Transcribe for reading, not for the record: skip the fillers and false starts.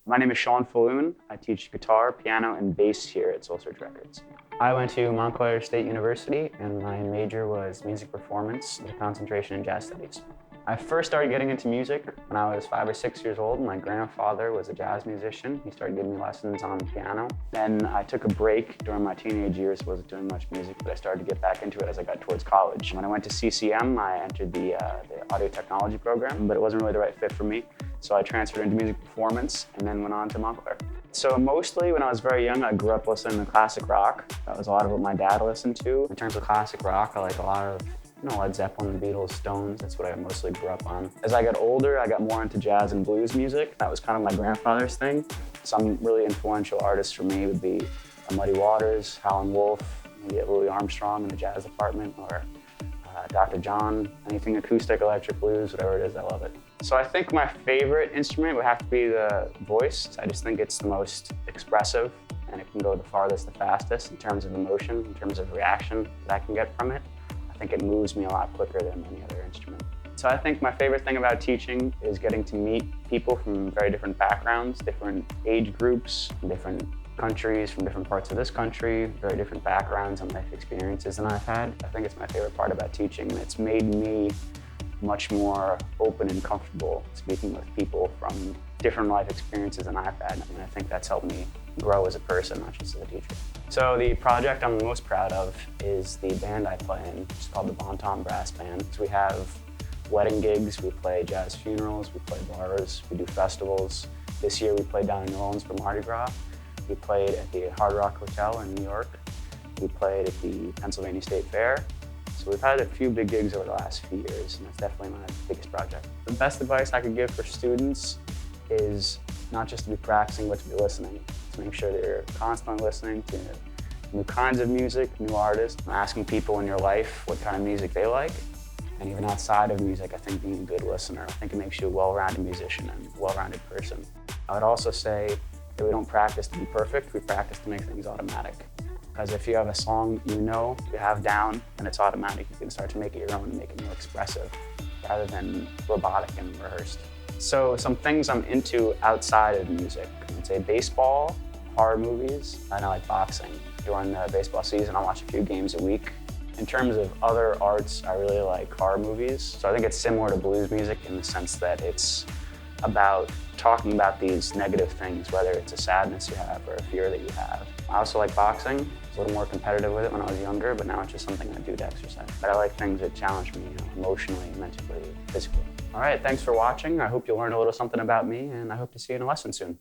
My name is Fulloon. I teach guitar, piano, and bass here at Soul Search Records. I went to Montclair State University, and my major was music performance with a concentration in jazz studies. I first started getting into music when I was 5 or 6 years old. My grandfather was a jazz musician. He started giving me lessons on piano. Then I took a break during my teenage years, wasn't doing much music, but I started to get back into it as I got towards college. When I went to CCM, I entered the audio technology program, but it wasn't really the right fit for me. So I transferred into music performance and then went on to Montclair. So mostly when I was very young, I grew up listening to classic rock. That was a lot of what my dad listened to. In terms of classic rock, I like a lot of Led Zeppelin, the Beatles, Stones. That's what I mostly grew up on. As I got older, I got more into jazz and blues music. That was kind of my grandfather's thing. Some really influential artists for me would be Muddy Waters, Howlin' Wolf, maybe Louis Armstrong in the jazz department, or Dr. John, anything acoustic, electric blues, whatever it is, I love it. So I think my favorite instrument would have to be the voice. I just think it's the most expressive and it can go the farthest, the fastest in terms of emotion, in terms of reaction that I can get from it. I think it moves me a lot quicker than any other instrument. So I think my favorite thing about teaching is getting to meet people from very different backgrounds, different age groups, different countries, from different parts of this country, very different backgrounds and life experiences than I've had. I think it's my favorite part about teaching. It's made me much more open and comfortable speaking with people from different life experiences than I've had. And I think that's helped me grow as a person, not just as a teacher. So the project I'm most proud of is the band I play in, which is called the Bon Ton Brass Band. So we have wedding gigs, we play jazz funerals, we play bars, we do festivals. This year we played down in New Orleans for Mardi Gras. We played at the Hard Rock Hotel in New York. We played at the Pennsylvania State Fair. So we've had a few big gigs over the last few years, and that's definitely my biggest project. The best advice I could give for students is not just to be practicing, but to be listening. To make sure that you're constantly listening to new kinds of music, new artists, asking people in your life what kind of music they like. And even outside of music, I think being a good listener, I think it makes you a well-rounded musician and a well-rounded person. I would also say that we don't practice to be perfect, we practice to make things automatic. Because if you have a song you have down, and it's automatic, you can start to make it your own and make it more expressive rather than robotic and rehearsed. So some things I'm into outside of music, I'd say baseball, horror movies, and I like boxing. During the baseball season, I watch a few games a week. In terms of other arts, I really like horror movies. So I think it's similar to blues music in the sense that it's about talking about these negative things, whether it's a sadness you have or a fear that you have. I also like boxing. I was a little more competitive with it when I was younger, but now it's just something I do to exercise. But I like things that challenge me, emotionally, mentally, physically. All right, thanks for watching. I hope you learned a little something about me, and I hope to see you in a lesson soon.